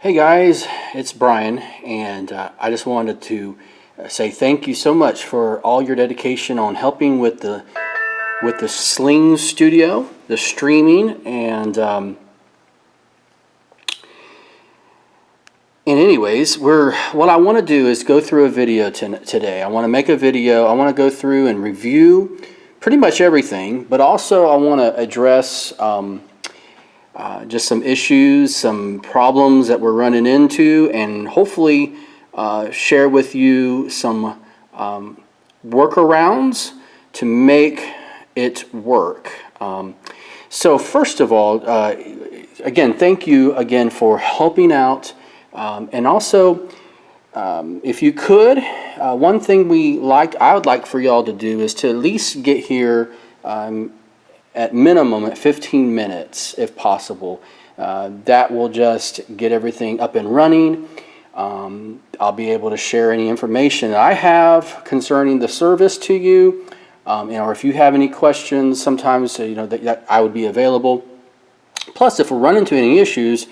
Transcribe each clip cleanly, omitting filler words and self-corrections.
Hey guys, it's Brian, and I just wanted to say thank you so much for all your dedication on helping with the Sling Studio, the streaming, and anyways, what I want to do is go through a video today. I want to make a video. I want to go through and review pretty much everything, but also I want to address just some issues, some problems that we're running into, and hopefully share with you some workarounds to make it work. So first of all, again, thank you again for helping out, and also if you could, one thing I would like for y'all to do is to at least get here at minimum at 15 minutes if possible. That will just get everything up and running. I'll be able to share any information that I have concerning the service to you, or if you have any questions, sometimes that I would be available. Plus, if we run into any issues,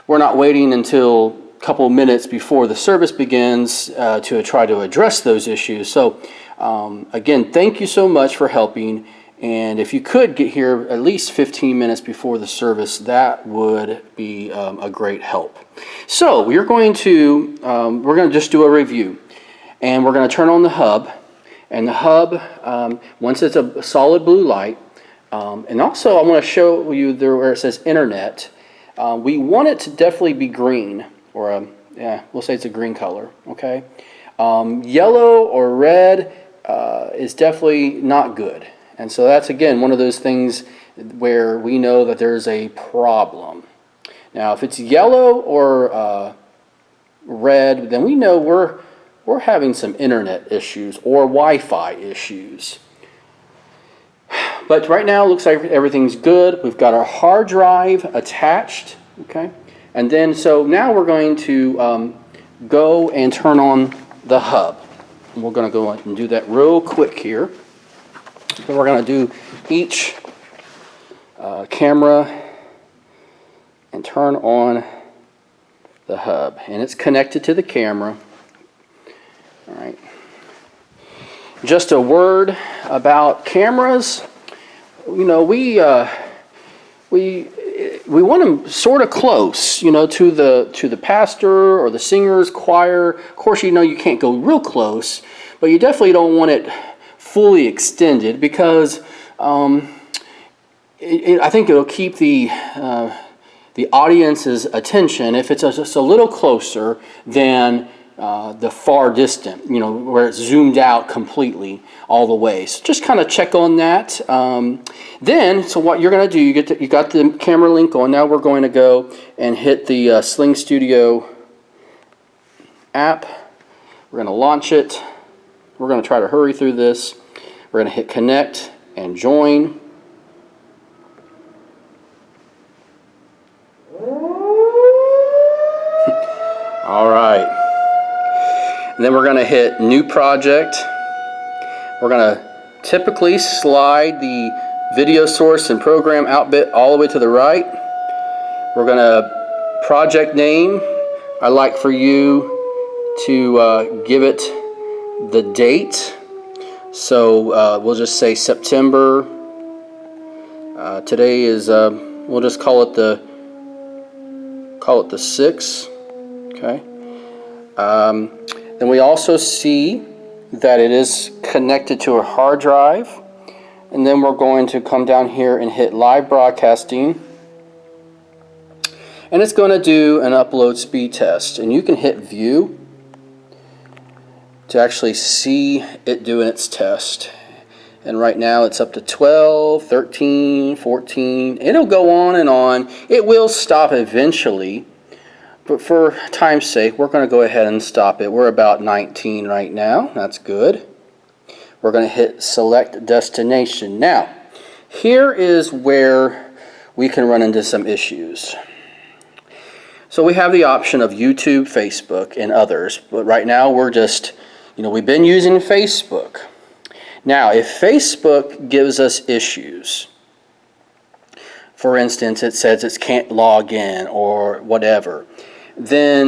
we're not waiting until a couple minutes before the service begins to try to address those issues. So again, thank you so much for helping. And if you could get here at least 15 minutes before the service, that would be a great help. So we're going to just do a review, and we're going to turn on the hub. And the hub, once it's a solid blue light, and also I want to show you there where it says Internet. We want it to definitely be green, or we'll say it's a green color. Okay, yellow or red is definitely not good. And so that's, again, one of those things where we know that there's a problem. Now, if it's yellow or red, then we know we're having some internet issues or Wi-Fi issues. But right now, it looks like everything's good. We've got our hard drive attached, okay? And then, so now we're going to go and turn on the hub. And we're going to go and do that real quick here. So we're going to do each camera and turn on the hub, and it's connected to the camera. All right. Just a word about cameras. We want them sort of close, to the pastor or the singer's choir. Of course, you can't go real close, but you definitely don't want it fully extended, because I think it'll keep the audience's attention if it's just a little closer than the far distant, where it's zoomed out completely all the way. So just kind of check on that. Then, so what you're going to do, you got the camera link on. Now we're going to go and hit the Sling Studio app. We're going to launch it. We're going to try to hurry through this. We're going to hit connect and join. All right. And then we're going to hit new project. We're going to typically slide the video source and program out bit all the way to the right. We're going to project name. I'd like for you to give it the date. So we'll just say September. Today is we'll just call it the 6th. Okay. Then we also see that it is connected to a hard drive, and then we're going to come down here and hit live broadcasting, and it's going to do an upload speed test, and you can hit view to actually see it doing its test. And right now it's up to 12, 13, 14. It'll go on and on. It will stop eventually, but for time's sake, we're going to go ahead and stop it. We're about 19 right now. That's good. We're going to hit select destination. Now, here is where we can run into some issues. So we have the option of YouTube, Facebook, and others, but right now we're just we've been using Facebook. Now, if Facebook gives us issues, for instance, it says it can't log in or whatever, then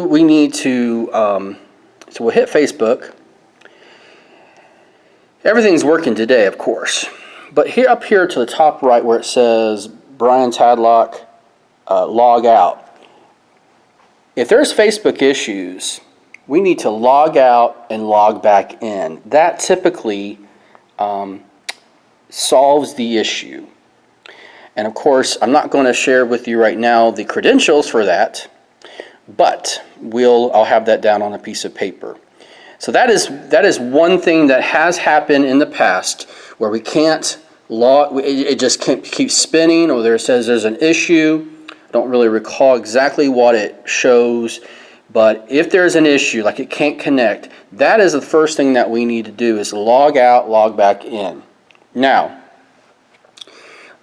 we need to, so we'll hit Facebook. Everything's working today, of course. But here, up here to the top right where it says Brian Tadlock, log out. If there's Facebook issues, we need to log out and log back in. That typically solves the issue. And of course, I'm not going to share with you right now the credentials for that, but I'll have that down on a piece of paper. So that is one thing that has happened in the past where we can't log, it just keeps spinning, or there says there's an issue. I don't really recall exactly what it shows, but if there's an issue, like it can't connect, that is the first thing that we need to do, is log out, log back in. Now,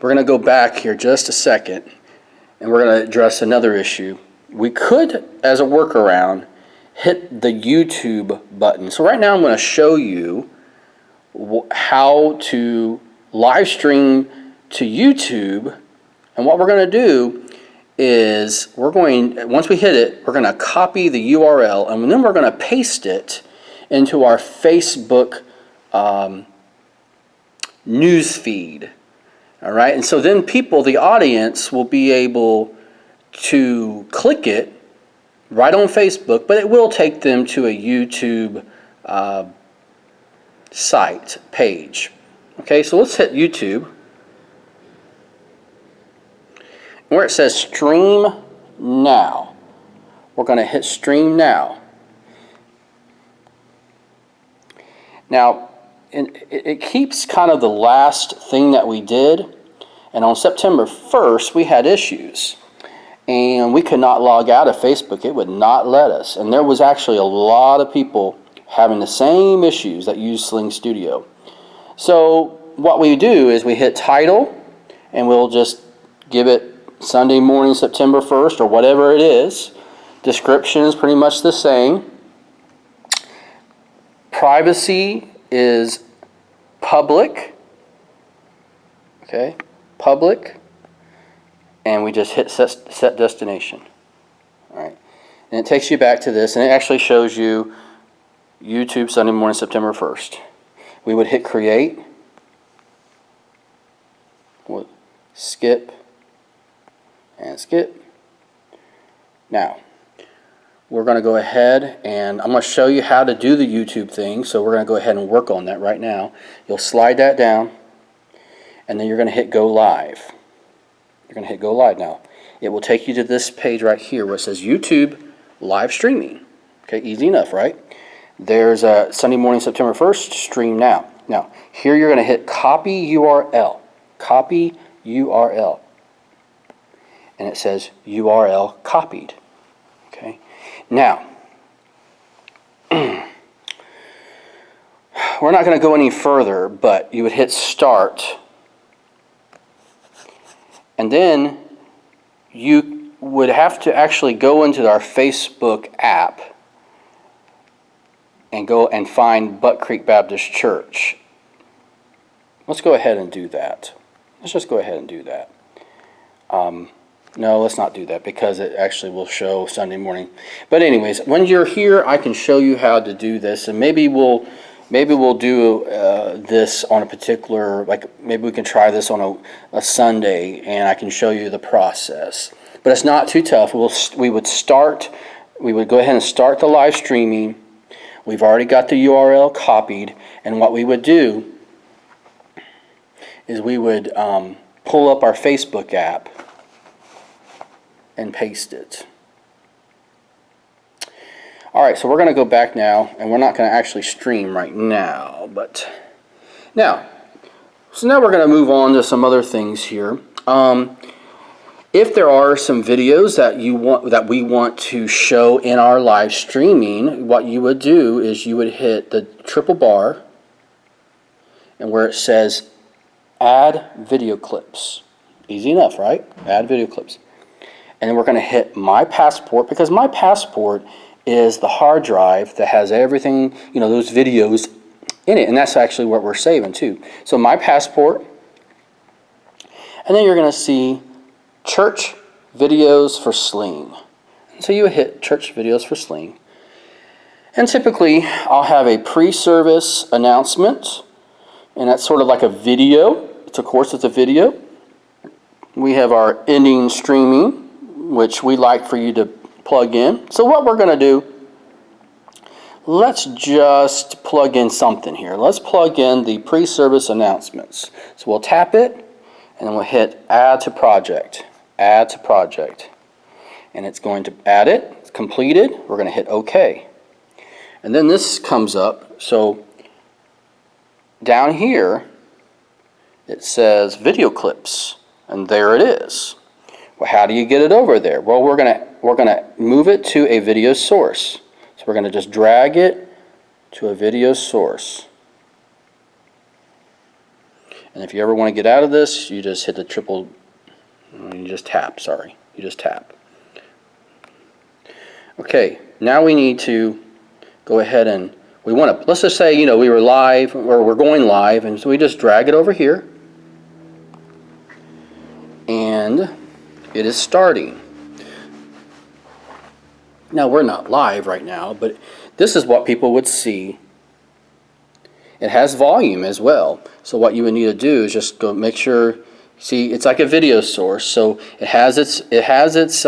we're going to go back here just a second, and we're going to address another issue. We could, as a workaround, hit the YouTube button. So right now I'm going to show you how to live stream to YouTube, and what we're going to do is once we hit it, we're going to copy the URL, and then we're going to paste it into our Facebook news feed. All right, and so then the audience will be able to click it right on Facebook, but it will take them to a YouTube site page. Okay, so let's hit YouTube. Where it says Stream Now, we're going to hit Stream Now. Now, it keeps kind of the last thing that we did, and on September 1st we had issues, and we could not log out of Facebook. It would not let us, and there was actually a lot of people having the same issues that use Sling Studio. So what we do is we hit title, and we'll just give it Sunday morning, September 1st, or whatever it is. Description is pretty much the same. Privacy is public. Okay, public. And we just hit set destination. All right, and it takes you back to this, and it actually shows you YouTube Sunday morning, September 1st. We would hit create. We'll skip and skip. Now, we're going to go ahead, and I'm going to show you how to do the YouTube thing, so we're going to go ahead and work on that right now. You'll slide that down, and then you're going to hit go live. You're going to hit go live now. It will take you to this page right here where it says YouTube live streaming. Okay, easy enough, right? There's Sunday morning, September 1st, stream now. Now, here you're going to hit copy URL. Copy URL. And it says URL copied. Okay. Now, we're not going to go any further, but you would hit start, and then you would have to actually go into our Facebook app and go and find Buck Creek Baptist Church. Let's go ahead and do that. Let's just go ahead and do that. No, let's not do that, because it actually will show Sunday morning. But anyways, when you're here, I can show you how to do this, and maybe we'll do this on a particular, maybe we can try this on a Sunday, and I can show you the process. But it's not too tough. We would go ahead and start the live streaming. We've already got the URL copied, and what we would do is we would pull up our Facebook app and paste it. Alright, so we're going to go back now, and we're not going to actually stream right now, but now we're going to move on to some other things here. If there are some videos that we want to show in our live streaming, what you would do is you would hit the triple bar, and where it says add video clips. Easy enough, right? Add video clips. And then we're going to hit My Passport, because My Passport is the hard drive that has everything, those videos in it. And that's actually what we're saving too. So My Passport. And then you're going to see Church Videos for Sling. So you hit church videos for Sling. And typically I'll have a pre-service announcement, and that's sort of like a video. It's a video. We have our ending streaming, which we like for you to plug in. So what we're going to do, let's just plug in something here. Let's plug in the pre-service announcements. So we'll tap it, and then we'll hit add to project. Add to project. And it's going to add it. It's completed. We're going to hit OK. And then this comes up. So down here, it says video clips. And there it is. Well, how do you get it over there? Well, we're gonna move it to a video source. So we're gonna just drag it to a video source. And if you ever want to get out of this, you just hit the triple. You just tap. Sorry, you just tap. Okay. Now we need to go ahead and we want to. Let's just say we were live or we're going live, and so we just drag it over here. And it is starting. Now we're not live right now, but this is what people would see. It has volume as well. So what you would need to do is just go make sure. See, it's like a video source, so it has its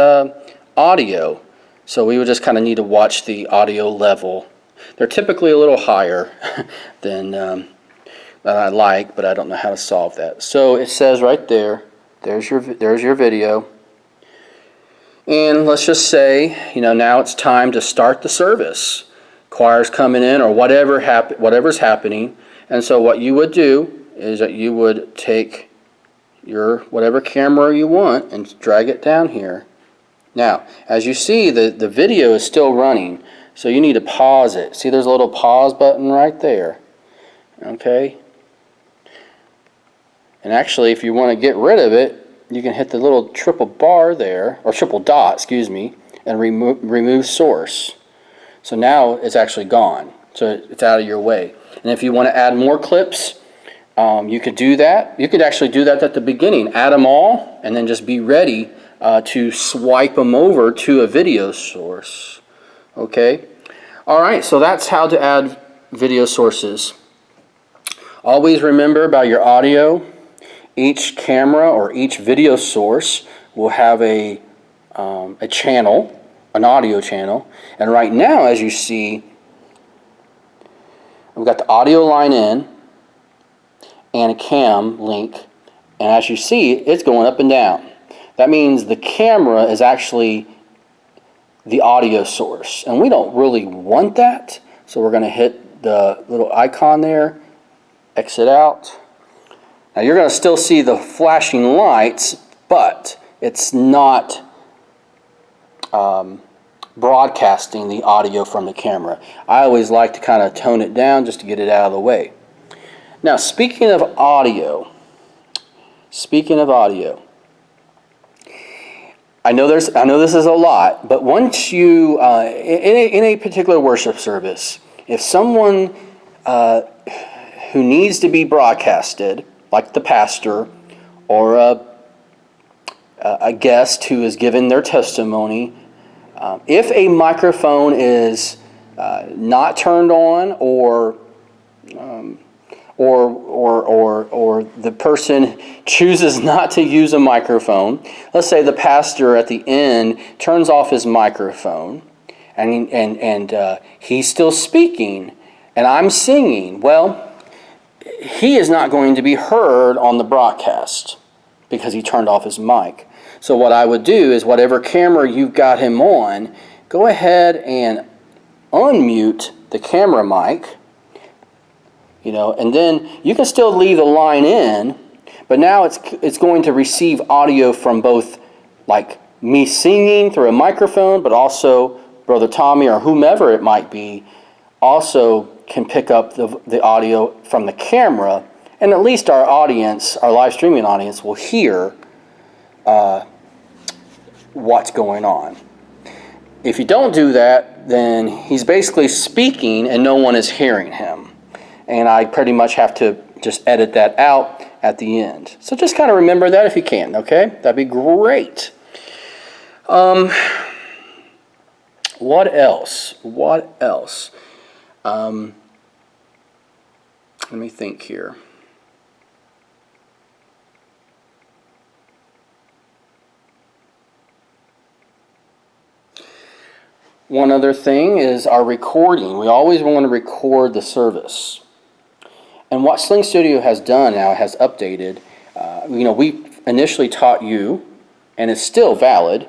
audio. So we would just kind of need to watch the audio level. They're typically a little higher than I like, but I don't know how to solve that. So it says right there. There's your video. And let's just say, now it's time to start the service. Choir's coming in or whatever's happening. And so what you would do is that you would take your whatever camera you want and drag it down here. Now, as you see, the video is still running, so you need to pause it. See, there's a little pause button right there. Okay? And actually, if you want to get rid of it, you can hit the little triple bar there, or triple dot, excuse me, and remove source. So now it's actually gone. So it's out of your way. And if you want to add more clips, you could do that. You could actually do that at the beginning. Add them all, and then just be ready to swipe them over to a video source. Okay? All right, so that's how to add video sources. Always remember about your audio. Each camera or each video source will have a channel, an audio channel. And right now, as you see, we've got the audio line in and a cam link. And as you see, it's going up and down. That means the camera is actually the audio source. And we don't really want that. So we're going to hit the little icon there, exit out. Now you're going to still see the flashing lights, but it's not broadcasting the audio from the camera. I always like to kind of tone it down just to get it out of the way. Now, speaking of audio, I know this is a lot, but once you in a particular worship service, if someone who needs to be broadcasted, like the pastor or a guest who is giving their testimony, if a microphone is not turned on or the person chooses not to use a microphone, let's say the pastor at the end turns off his microphone and he's still speaking and I'm singing, well, he is not going to be heard on the broadcast because he turned off his mic. So what I would do is whatever camera you've got him on, go ahead and unmute the camera mic, and then you can still leave the line in, but now it's going to receive audio from both like me singing through a microphone, but also Brother Tommy or whomever it might be also can pick up the audio from the camera, and at least our audience, our live streaming audience, will hear what's going on. If you don't do that, then he's basically speaking and no one is hearing him. And I pretty much have to just edit that out at the end. So just kind of remember that if you can, okay? That'd be great. What else? What else? Let me think here. One other thing is our recording. We always want to record the service. And what Sling Studio has done now, has updated, we initially taught you, and it's still valid,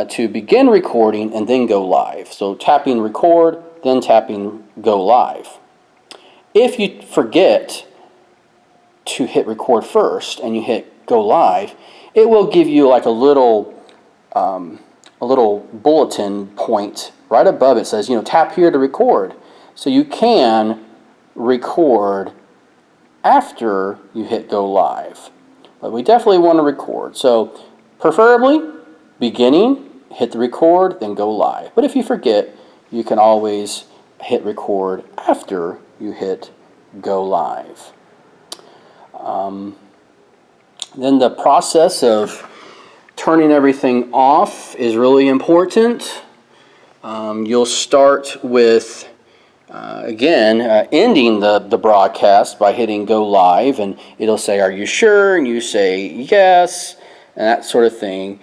to begin recording and then go live. So tapping record, then tapping go live. If you forget to hit record first and you hit go live, it will give you like a little bulletin point right above it. Says, tap here to record. So you can record after you hit go live. But we definitely want to record. So preferably beginning, hit the record, then go live. But if you forget, you can always hit record after you hit go live. Then the process of turning everything off is really important. You'll start with ending the broadcast by hitting go live, and it'll say, are you sure? And you say yes, and that sort of thing.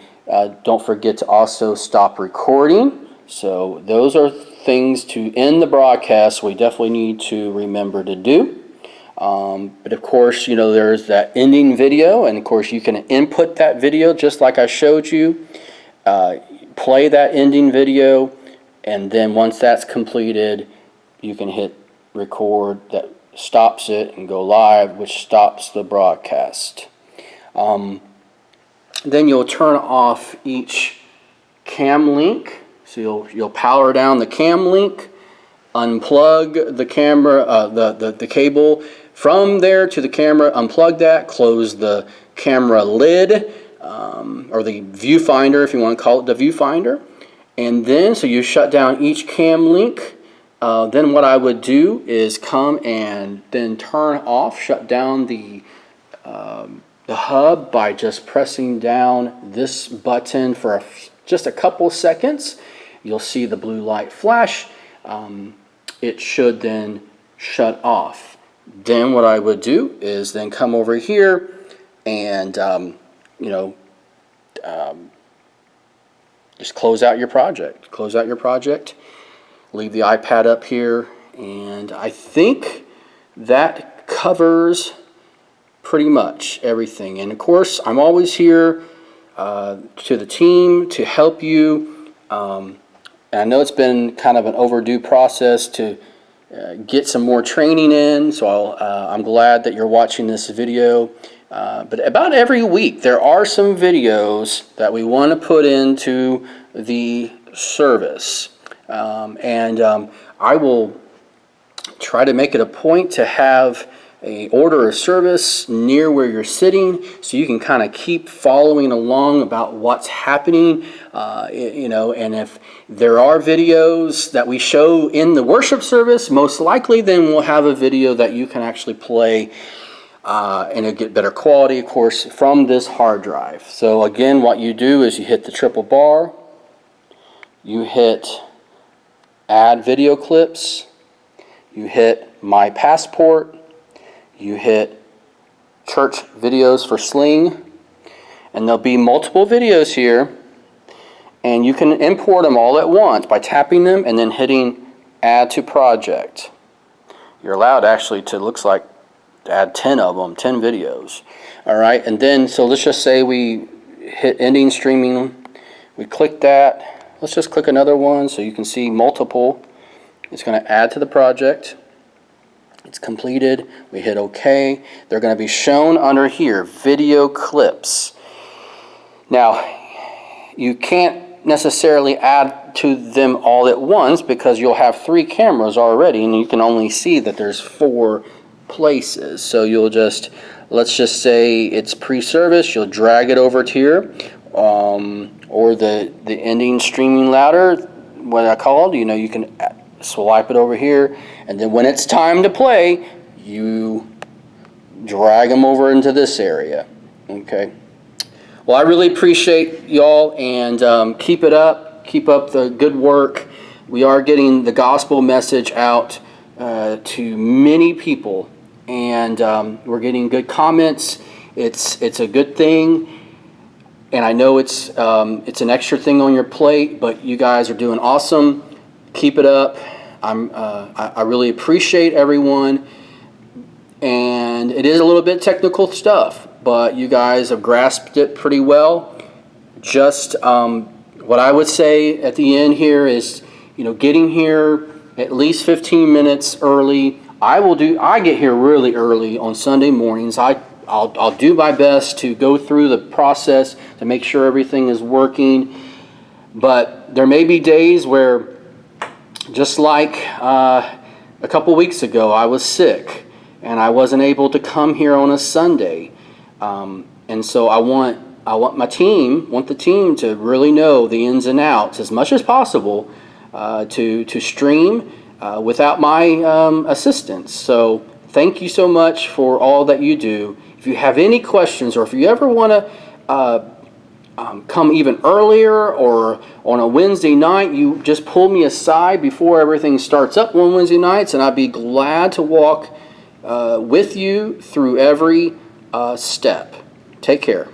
Don't forget to also stop recording. So those are things to end the broadcast we definitely need to remember to do. But of course, there's that ending video, and of course you can input that video just like I showed you. Play that ending video, and then once that's completed, you can hit record. That stops it, and go live, which stops the broadcast. Then you'll turn off each cam link. So you'll power down the cam link, unplug the camera, the cable from there to the camera, unplug that, close the camera lid, or the viewfinder if you want to call it the viewfinder. And then, so you shut down each cam link. Then what I would do is come and then turn off, shut down the hub by just pressing down this button for just a couple seconds. You'll see the blue light flash. It should then shut off. Then what I would do is then come over here and just close out your project. Close out your project. Leave the iPad up here, and I think that covers pretty much everything. And of course, I'm always here to the team to help you. And I know it's been kind of an overdue process to get some more training in, so I'm glad that you're watching this video. But about every week, there are some videos that we want to put into the service. I will try to make it a point to have a order of service near where you're sitting, so you can kind of keep following along about what's happening. And if there are videos that we show in the worship service, most likely then we'll have a video that you can actually play and it'll get better quality, of course, from this hard drive. So again, what you do is you hit the triple bar, you hit add video clips, you hit my passport, you hit church videos for Sling, and there'll be multiple videos here, and you can import them all at once by tapping them and then hitting add to project. You're allowed actually to, looks like, add 10 of them, 10 videos. All right, and then so let's just say we hit ending streaming, we click that. Let's just click another one so you can see multiple. It's going to add to the project. It's completed. We hit OK. They're going to be shown under here, video clips. Now, you can't necessarily add to them all at once because you'll have 3 cameras already, and you can only see that there's 4 places. So you'll just, let's just say it's pre-service, you'll drag it over to here. Or the ending streaming ladder, what I called, you can swipe it over here, and then when it's time to play, you drag them over into this area. Okay. Well, I really appreciate y'all, and keep it up. Keep up the good work. we are getting the gospel message out to many people, and we're getting good comments. It's a good thing, and I know it's an extra thing on your plate, but you guys are doing awesome. Keep it up. I really appreciate everyone, and it is a little bit technical stuff, but you guys have grasped it pretty well. Just what I would say at the end here is, getting here at least 15 minutes early. I get here really early on Sunday mornings. I'll do my best to go through the process to make sure everything is working. But there may be days where, just like a couple weeks ago, I was sick and I wasn't able to come here on a Sunday. And so I want the team to really know the ins and outs as much as possible to stream without my assistance. So thank you so much for all that you do. If you have any questions, or if you ever want to come even earlier, or on a Wednesday night, you just pull me aside before everything starts up on Wednesday nights, and I'd be glad to walk with you through every step. Take care.